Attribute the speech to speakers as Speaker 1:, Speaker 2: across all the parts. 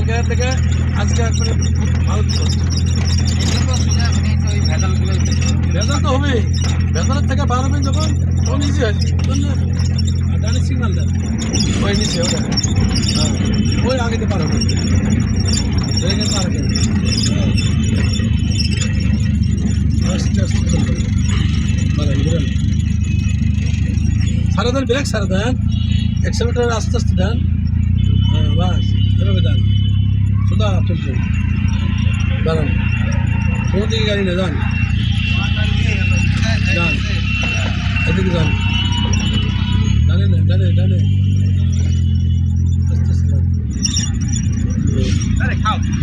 Speaker 1: কালকে থেকে আজকে একবারে ভালো ভেজাল তো হবে। ভেজালের থেকে বার হবেন যখন তখন ইজি হয়। ডানে সিগনাল দেন, ওই নিচে ওটা ওই আগেতে পার হবে, পার হবে আস্তে আস্তে সারা দেন, ব্রেক সারা দেন, এক্সেলেটার আস্তে আস্তে দেন। হ্যাঁ বাস এভাবে দেন, সোজা চলছে। দাঁড়ান, কোনো দিকে গাড়ি নেই, যান যান, এদিকে যান, ডানে না ডানে ডানে আস্তে আস্তে যান।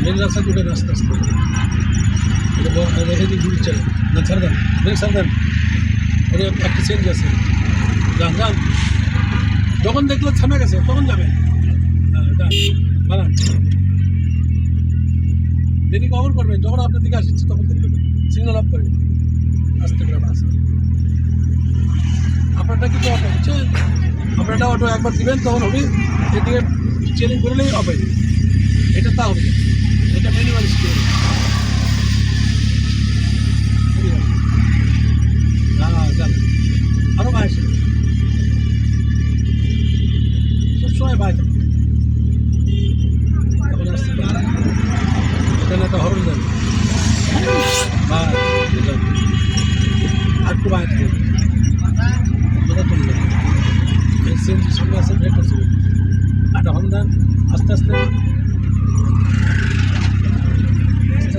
Speaker 1: মেন রাস্তা দুটো আস্তে আস্তে এদিকে ঘুরে চলে না, ছাড় দেন, ব্রেক ছাড় দেন, ওর একটা চেঞ্জ আছে। যান যান, যখন দেখলো থেমে গেছে তখন যাবেন। হ্যাঁ যান, বাড়ান, দেরি কখন করবেন, যখন আপনার দিকে আসছে তখন দেখবেন, সিগন্যাল অফ করবেন, আস্তে করে বাস। আপনারটা কিন্তু অটো বুঝছেন, আপনারটা অটো একবার দিবেন তখন হবে, এদিকে চেঞ্জ করলেই অফ হয়ে যাবে। এটা তা হবে, এটা ম্যানুয়াল স্টিয়ারিং। হ্যাঁ যান, আরও ভাই আসে, সবসময় ভাই থাকে। এখন আসছে এখানে একটা হরণ দেন, আর একটু বাইরে থাকে সিএনজি সঙ্গে আছে, ব্রেক করছে, একটা হরণ দেন, আস্তে আস্তে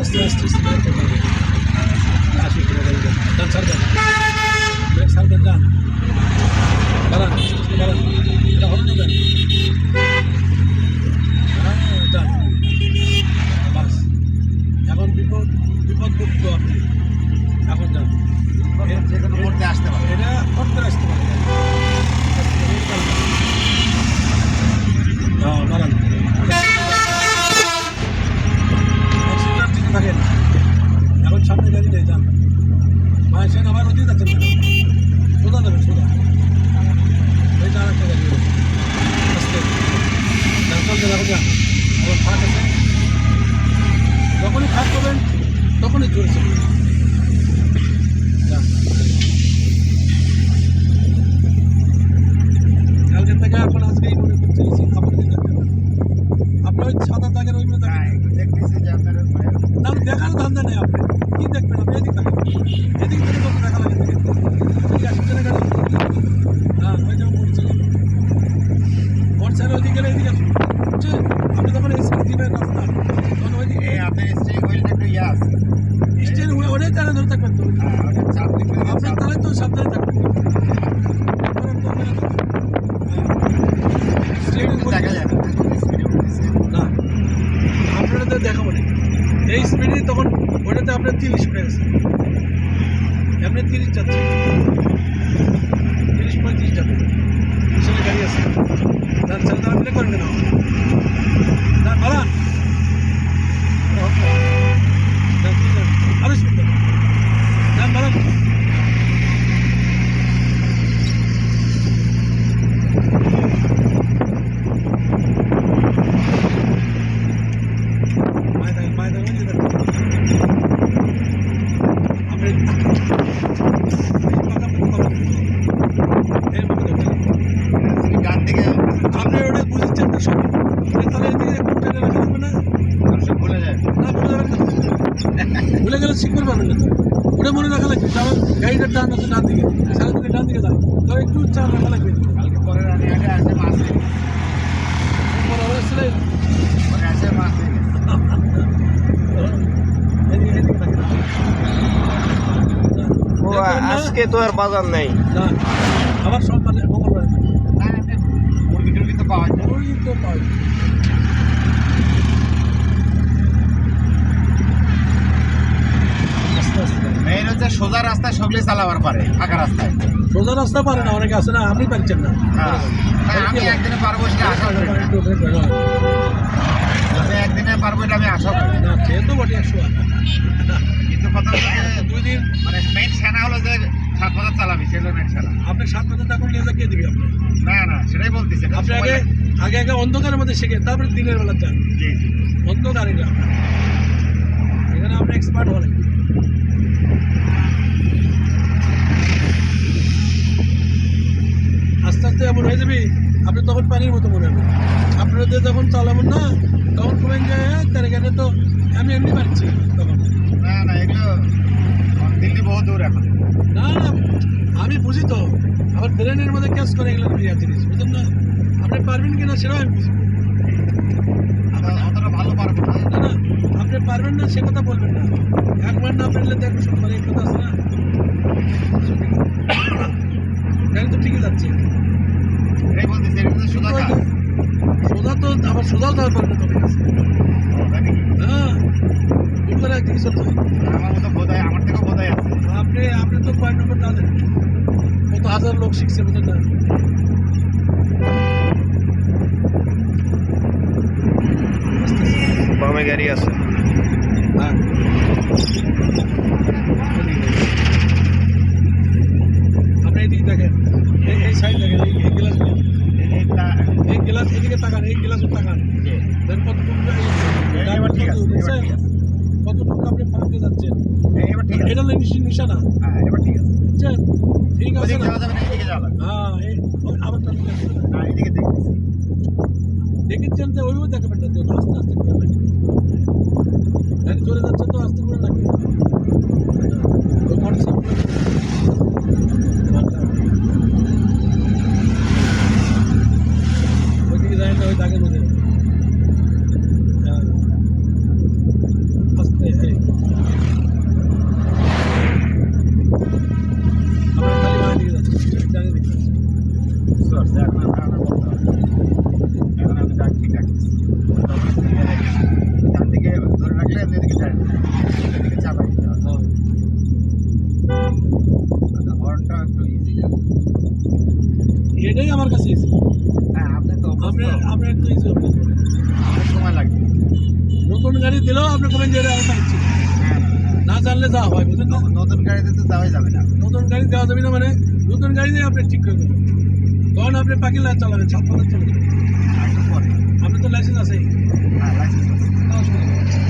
Speaker 1: আস্তে আস্তে আস্তে আশি কিলো গাড়ি দেন, ছাড় দেন, ব্রেক ছাড় দেন, যান বাড়ান, বাড়ান, এটা হরণ দেন, হ্যাঁ যান বাস। এখন বিপদমুক্ত আপনি, এখন যান, যে কোনো করতে আসতে পারে, এটা করতে আসতে পারে। হ্যাঁ বাড়ান, থাকেন, এখন সামনে গাড়ি নেই, যান ভাই, সে আবার ওদিকে যাচ্ছেন কেন, সোজা যাবেন, সোজা এই আর একটা গাড়ি আসতে চলতে দেখো, যান আবার ফাঁক আছে, যখনই ফাঁক করবেন তখনই জোরে চলবেন। কালকে থেকে এখন আজকেই মনে করছে আপনার ওই সাদা দাগের ওই না দেখার ধান্দা নেই, আপনি কি দেখবেন, আপনি এদিক থাকেন, এদিক থেকে কত দেখা লাগে, ঠিক আছে চলে গাড়ি। হ্যাঁ ওই যেমন পড়ছে মোটরসাইকেল ওইদিকে গেলে এদিকে আসুন, বুঝছেন, আপনি যখন এই সাইড দিবেন রাস্তা তখন ওইদিকে আপনার স্টেরিং হুইল ওটাই তারা ধরে থাকবেন, তো আপনার তাহলে তো সাবধানে থাকবেন, দেখা যায় না, আপনারা তো দেখাবো না এই স্পিডে, তখন ওটাতে আপনার 30 উঠে গেছে, এমনি 30 যাচ্ছে, 30-35 যাবে, পিছনে গাড়ি আছে, তার ছেলে তারা মিলে করেন না, তার বাড়ান আরো স্পিড দেবেন, যান বাড়ান, আপনি ওটা বুঝেছেন তো সব, তাহলে এদিকে টেনে রাখা যাবে না, ভুলে যায় না, ভুলে গেলে শিখতে পারবেন না, ওটা মনে রাখা লাগবে। আমার গাড়িটার টান আছে ডান দিকে, সারাদিকে ডান দিকে দাও, তো একটু চার রাখা লাগবে। কালকে পরে আসে মাছ পরে আসে মাছ,
Speaker 2: আজকে তো আর বাজার নেই,
Speaker 1: না আবার সব মানে মঙ্গলবার
Speaker 2: মুরগি টুরগি তো পাওয়া যায়,
Speaker 1: মুরগি তো পাওয়া যায়। আস্তে আস্তে
Speaker 2: মেইন হচ্ছে সোজা রাস্তায় সবলে চালাবার পারে, ফাঁকা রাস্তায়
Speaker 1: সোজা রাস্তা পারে না, অনেকে আছে না, আপনি পারছেন না।
Speaker 2: আমি একদিনে পারবো সেটা আশা করি না, আমি একদিনে পারবো এটা আমি আশা করি
Speaker 1: না, সে তো বটে 100,
Speaker 2: কিন্তু কথা হচ্ছে 2 দিন মানে মেইন সেনা হলো যে 7 বছর চালাবি, সেটা মেইন সেনা।
Speaker 1: আপনি 7 বছর টাকা নিয়ে যা কে দিবি আপনি?
Speaker 2: না না সেটাই বলতেছি,
Speaker 1: আপনি আগে আগে আগে অন্ধকারের মধ্যে শিখে তারপরে দিনের বেলা যান
Speaker 2: জি জি
Speaker 1: অন্ধকারে গ্রাম এখানে আমরা এক্সপার্ট হওয়া লাগবে আস্তে আস্তে এমন হয়ে যাবে আপনি তখন পানির মতো মনে হবে আপনারা দিয়ে যখন চালাবেন না তখন কমেন যে তার এখানে তো আমি এমনি পারছি তখন
Speaker 2: না না এগুলো দিল্লি বহু দূর এখন
Speaker 1: না না আমি বুঝি তো আবার ব্রেনের মধ্যে ক্যাচ করে এগুলো ক্রিয়া জিনিস বুঝলেন না আপনি পারবেন কিনা সেটাও আমি বুঝি
Speaker 2: অতটা ভালো পারবো না
Speaker 1: না না আপনি পারবেন না সে কথা বলবেন না একবার না পারলে দেখো শুধু মানে এই কথা আছে না গাড়ি তো ঠিকই যাচ্ছে
Speaker 2: এটাই বলতেছি এটা তো সোজা কাজ
Speaker 1: সোজা তো আবার সোজাও দেওয়ার পারবে তোমার কাছে
Speaker 2: তাই নাকি?
Speaker 1: হ্যাঁ ভুল করে একদিকে চলতে হয়
Speaker 2: আমার মতো বোধায় আমার থেকেও বোধায় আছে
Speaker 1: আপনি তো পয়েন্ট নম্বর জানেন কত হাজার লোক শিখছে বুঝলেন না
Speaker 3: বামে গাড়ি আছে
Speaker 1: হ্যাঁ আপনি এইদিকে দেখেন এই সাইড দেখেন এই গ্লাস এই গ্লাস এদিকে তাকান এই গ্লাসও তাকান দেন কতটুকু
Speaker 2: এবার ঠিক আছে এবার ঠিক আছে
Speaker 1: কতটুকু আপনি ফাঁকে যাচ্ছেন
Speaker 2: এবার ঠিক আছে
Speaker 1: এটা হলো নিশানা
Speaker 2: হ্যাঁ এবার ঠিক আছে
Speaker 1: বুঝছেন ঠিক আছে
Speaker 2: ওদিকে
Speaker 1: না
Speaker 2: যাওয়া যাবে না এদিকে যাওয়া লাগবে
Speaker 1: হ্যাঁ আবার চালু করতে হবে।
Speaker 2: না এদিকে দেখতেছি
Speaker 1: দেখেছেন যে ওইও দেখাবেন না তো আস্তে আস্তে করে লাগে গাড়ি চলে যাচ্ছে তো আস্তে করে লাগে ওই হোয়াটসঅ্যাপ ওইদিকে যায় না ওই দাগের মধ্যে হ্যাঁ আস্তে এই আমরা খালি বাঁ দিকে যাচ্ছি জানি দেখতে পাচ্ছি।
Speaker 2: বুঝতে পারছি এখন আমরা বলতে হবে এখন আমি ডাক ঠিক রাখতেছি ডান দিকে ধরে রাখলে আপনি এদিকে যায় এদিকে চাপাই দিতে হবে
Speaker 1: হ্যাঁ
Speaker 2: আচ্ছা হর্নটা একটু ইজি
Speaker 1: এটাই আমার কাছে easy।
Speaker 2: হ্যাঁ আপনি তো
Speaker 1: আপনি একটু ইজি হবে
Speaker 2: অনেক সময় লাগবে
Speaker 1: নতুন গাড়ি দিলেও আপনি কমেন যে এটা আমি পাচ্ছি
Speaker 2: হ্যাঁ
Speaker 1: না জানলে যা হয় বুঝলেন না
Speaker 2: নতুন গাড়িতে তো যাওয়াই যাবে না
Speaker 1: নতুন গাড়ি দেওয়া যাবে না মানে নতুন গাড়ি দিয়ে আপনি ঠিক করে দেবেন তখন আপনি পাখি লাইট চালাবেন 56 চলবে
Speaker 2: একটু পরে
Speaker 1: আপনি তো লাইসেন্স আছেই
Speaker 2: হ্যাঁ লাইসেন্স আছে
Speaker 1: তাও অসুবিধা নেই।